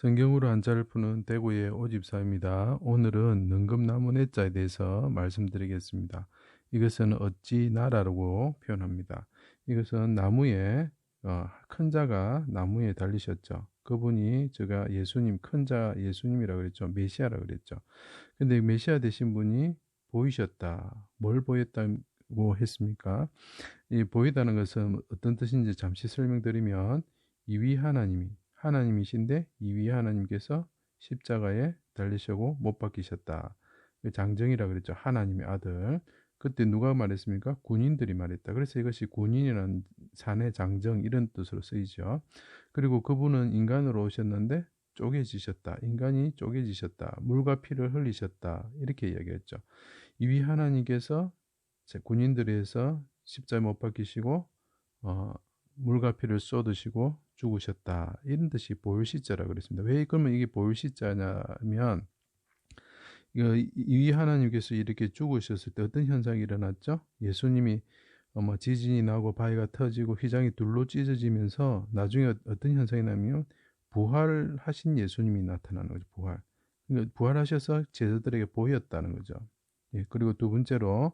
성경으로 한자를 푸는 대구의 오집사입니다. 오늘은 능금나무 내자에 대해서 말씀드리겠습니다. 이것은 어찌 나라라고 표현합니다. 이것은 나무에 큰 자가 나무에 달리셨죠. 그분이 제가 예수님, 큰 자 예수님이라고 그랬죠. 메시아라고 그랬죠. 근데 메시아 되신 분이 보이셨다. 뭘 보였다고 했습니까? 이 보이다는 것은 어떤 뜻인지 잠시 설명드리면 이위 하나님이신데 이위 하나님께서 십자가에 달리시고 못 박히셨다. 장정이라 그랬죠. 하나님의 아들. 그때 누가 말했습니까? 군인들이 말했다. 그래서 이것이 군인이라는 산의 장정 이런 뜻으로 쓰이죠. 그리고 그분은 인간으로 오셨는데 쪼개지셨다. 인간이 쪼개지셨다. 물과 피를 흘리셨다. 이렇게 이야기했죠. 이위 하나님께서 군인들에서 십자에 못 박히시고 물과 피를 쏟으시고 죽으셨다. 이런 뜻이 보혈시자라고 그랬습니다. 왜 그러면 이게 보혈시자냐면 이 하나님께서 이렇게 죽으셨을 때 어떤 현상이 일어났죠? 예수님이 지진이 나고 바위가 터지고 휘장이 둘로 찢어지면서 나중에 어떤 현상이 나면 부활하신 예수님이 나타나는 거죠. 그러니까 부활하셔서 제자들에게 보였다는 거죠. 예, 그리고 두 번째로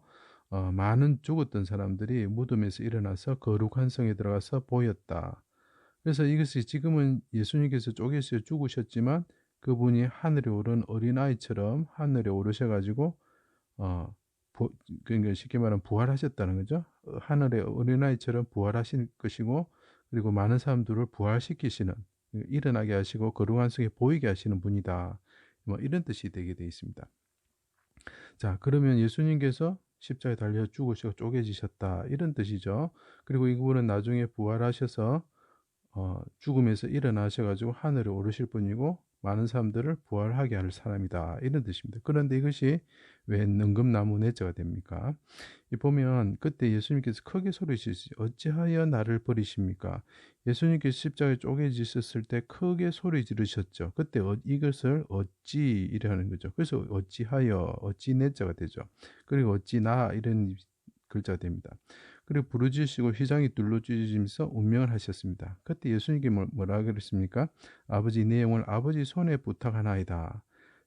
많은 죽었던 사람들이 무덤에서 일어나서 거룩한 성에 들어가서 보였다. 그래서 이것이 지금은 예수님께서 쪼개서 죽으셨지만 그분이 하늘에 오른 어린아이처럼 하늘에 오르셔가지고 그러니까 쉽게 말하면 부활하셨다는 거죠. 하늘의 어린아이처럼 부활하실 것이고 그리고 많은 사람들을 부활시키시는 일어나게 하시고 거룩한 성에 보이게 하시는 분이다. 뭐 이런 뜻이 되게 되어 있습니다. 자, 그러면 예수님께서 십자가에 달려 죽으시고 쪼개지셨다. 이런 뜻이죠. 그리고 이분은 나중에 부활하셔서 죽음에서 일어나셔가지고 하늘에 오르실 분이고 많은 사람들을 부활하게 할 사람이다. 이런 뜻입니다. 그런데 이것이 왜 능금나무 내자가 됩니까? 보면 그때 예수님께서 크게 소리치시죠. 어찌하여 나를 버리십니까? 예수님께서 십자가에 쪼개지셨을 때 크게 소리 지르셨죠. 그때 이것을 어찌 이라는 거죠. 그래서 어찌하여 어찌 내자가 되죠. 그리고 어찌 나 이런 글자가 됩니다. 그리고 부르짖으시고 휘장이 둘로 찢어지면서 운명을 하셨습니다. 그때 예수님께 뭐라 그랬습니까? 아버지 내 영을 아버지 손에 부탁하나이다.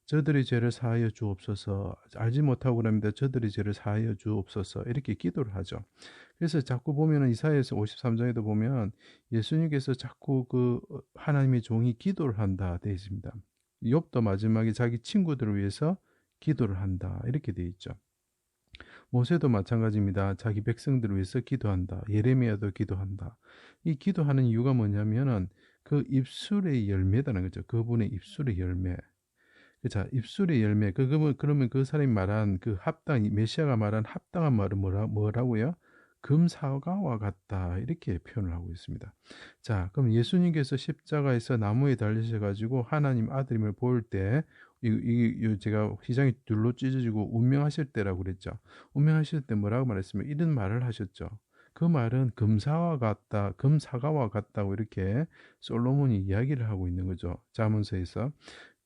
저들의 죄를 사하여 주옵소서. 알지 못하고 그럽니다. 저들의 죄를 사하여 주옵소서. 이렇게 기도를 하죠. 그래서 자꾸 보면은 이사야서 53장에도 보면 예수님께서 자꾸 그 하나님의 종이 기도를 한다 되어 있습니다. 욥도 마지막에 자기 친구들을 위해서 기도를 한다. 이렇게 되어 있죠. 모세도 마찬가지입니다. 자기 백성들을 위해서 기도한다. 예레미야도 기도한다. 이 기도하는 이유가 뭐냐면은 그 입술의 열매다는 거죠. 그분의 입술의 열매. 자, 입술의 열매. 그러면 그 사람이 말한 그 메시아가 말한 합당한 말은 뭐라고요? 금사과와 같다. 이렇게 표현을 하고 있습니다. 자, 그럼 예수님께서 십자가에서 나무에 달리셔가지고 하나님 아들임을 보일 때, 제가 휘장이 둘로 찢어지고 운명하실 때라고 그랬죠. 운명하실 때 뭐라고 말했으면 이런 말을 하셨죠. 그 말은 금사와 같다, 금사과와 같다고 이렇게 솔로몬이 이야기를 하고 있는 거죠. 잠언서에서.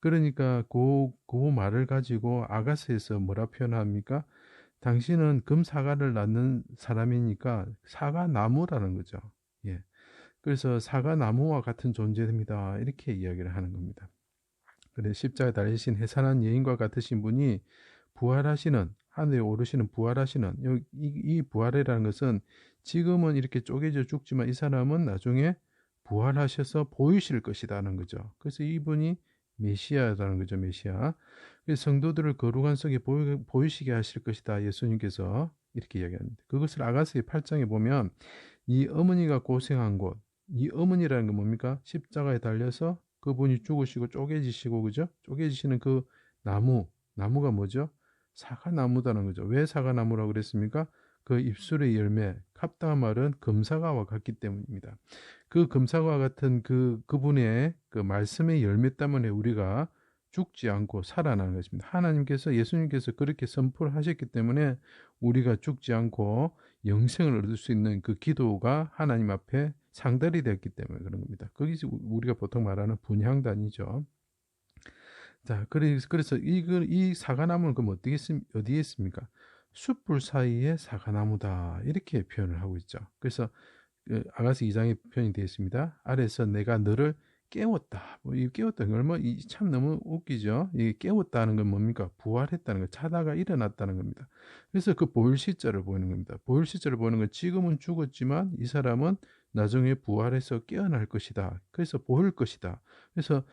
그러니까 그 말을 가지고 아가스에서 뭐라 표현합니까? 당신은 금사과를 낳는 사람이니까 사과나무라는 거죠. 예. 그래서 사과나무와 같은 존재입니다. 이렇게 이야기를 하는 겁니다. 그래 십자가에 달리신 해산한 여인과 같으신 분이 부활하시는 하늘에 오르시는 부활하시는 이 부활이라는 것은 지금은 이렇게 쪼개져 죽지만 이 사람은 나중에 부활하셔서 보이실 것이라는 거죠. 그래서 이분이 메시아라는 거죠. 메시아. 그래서 성도들을 거룩한 성에 보이시게 하실 것이다. 예수님께서 이렇게 이야기합니다. 그것을 아가스의 8장에 보면 이 어머니가 고생한 곳, 이 어머니라는 건 뭡니까? 십자가에 달려서 그분이 죽으시고 쪼개지시고 그죠? 쪼개지시는 그 나무가 뭐죠? 사과나무다는 거죠. 왜 사과나무라고 그랬습니까? 그 입술의 열매, 합당한 말은 금사과와 같기 때문입니다. 그 금사과 같은 그분의 그 말씀의 열매 때문에 우리가 죽지 않고 살아나는 것입니다. 예수님께서 그렇게 선포를 하셨기 때문에 우리가 죽지 않고 영생을 얻을 수 있는 그 기도가 하나님 앞에 상달이 되었기 때문에 그런 겁니다. 거기서 우리가 보통 말하는 분향단이죠. 자, 그래서 이 사과나무는 그럼 어디에 있습니까? 숯불 사이에 사과나무다. 이렇게 표현을 하고 있죠. 그래서 아가스 2장에 표현이 되어 있습니다. 아래서 내가 너를 깨웠다. 이 깨웠다. 얼마 참 너무 웃기죠. 이 깨웠다는 건 뭡니까? 부활했다는 거, 자다가 일어났다는 겁니다. 그래서 그 보혈 시자를 보이는 겁니다. 보혈 시자를 보이는 건 지금은 죽었지만 이 사람은 나중에 부활해서 깨어날 것이다. 그래서 보일 것이다. 그래서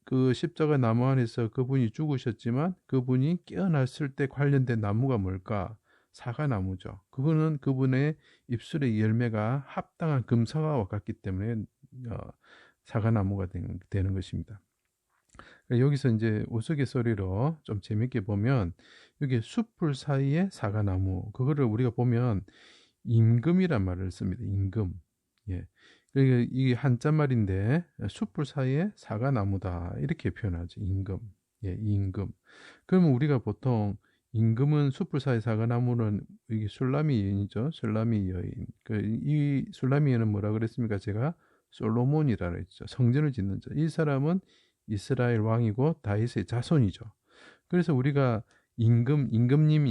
그 십자가 나무 안에서 그분이 죽으셨지만 그분이 깨어났을 때 관련된 나무가 뭘까? 사과나무죠. 그거는 그분의 입술의 열매가 합당한 금사과와 같기 때문에 사과나무가 되는 것입니다. 여기서 이제 우스갯소리로 좀 재밌게 보면 여기 숯불 사이에 사과나무, 그거를 우리가 보면 임금이란 말을 씁니다. 임금. 예. 그러니까 이게 한자말인데 숯불 사이에 사과나무다 이렇게 표현하죠. 임금. 예, 임금. 그러면 우리가 보통 임금은 숯불 사이 사과나무는 이게 술라미 여인이죠. 술라미 여인. 이 술라미 여인은 뭐라 그랬습니까? 제가 솔로몬이라 그랬죠. 성전을 짓는 자. 이 사람은 이스라엘 왕이고 다윗의 자손이죠. 그래서 우리가 임금님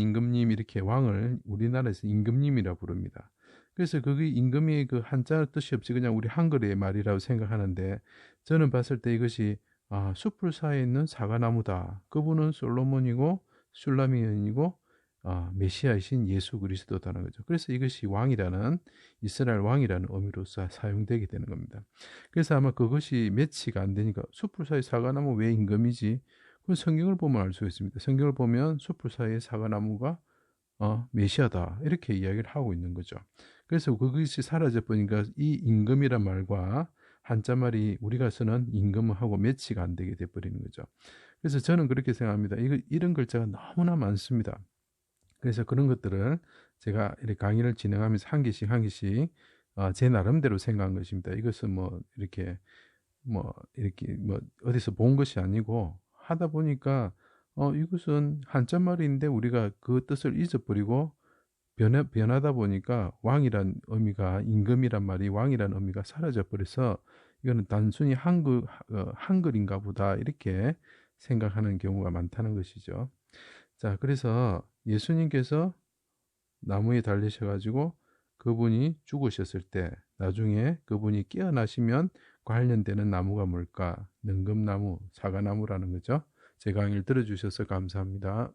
이렇게 왕을 우리나라에서 임금님이라 부릅니다. 그래서 그게 임금이 그 한자 뜻이 없이 그냥 우리 한글의 말이라고 생각하는데 저는 봤을 때 이것이 숯불 사이에 있는 사과나무다. 그분은 솔로몬이고 술라미인이고 메시아이신 예수 그리스도다는 거죠. 그래서 이것이 왕이라는 이스라엘 왕이라는 의미로서 사용되게 되는 겁니다. 그래서 아마 그것이 매치가 안 되니까 숯불 사이 사과나무 왜 임금이지? 그 성경을 보면 알 수 있습니다. 성경을 보면 숯불 사이에 사과나무가 메시아다 이렇게 이야기를 하고 있는 거죠. 그래서 그것이 사라져 버리니까 이 임금이란 말과 한자말이 우리가 쓰는 임금하고 매치가 안 되게 돼 버리는 거죠. 그래서 저는 그렇게 생각합니다. 이런 글자가 너무나 많습니다. 그래서 그런 것들을 제가 이렇게 강의를 진행하면서 한 개씩 제 나름대로 생각한 것입니다. 이것은 이렇게 어디서 본 것이 아니고 하다 보니까 이것은 한자말인데 우리가 그 뜻을 잊어버리고 변하다 보니까 왕이란 의미가 임금이란 말이 왕이란 의미가 사라져 버려서 이거는 단순히 한글인가 보다 이렇게 생각하는 경우가 많다는 것이죠. 자, 그래서 예수님께서 나무에 달리셔가지고 그분이 죽으셨을 때 나중에 그분이 깨어나시면 관련되는 나무가 뭘까? 능금나무, 사과나무라는 거죠. 제 강의를 들어주셔서 감사합니다.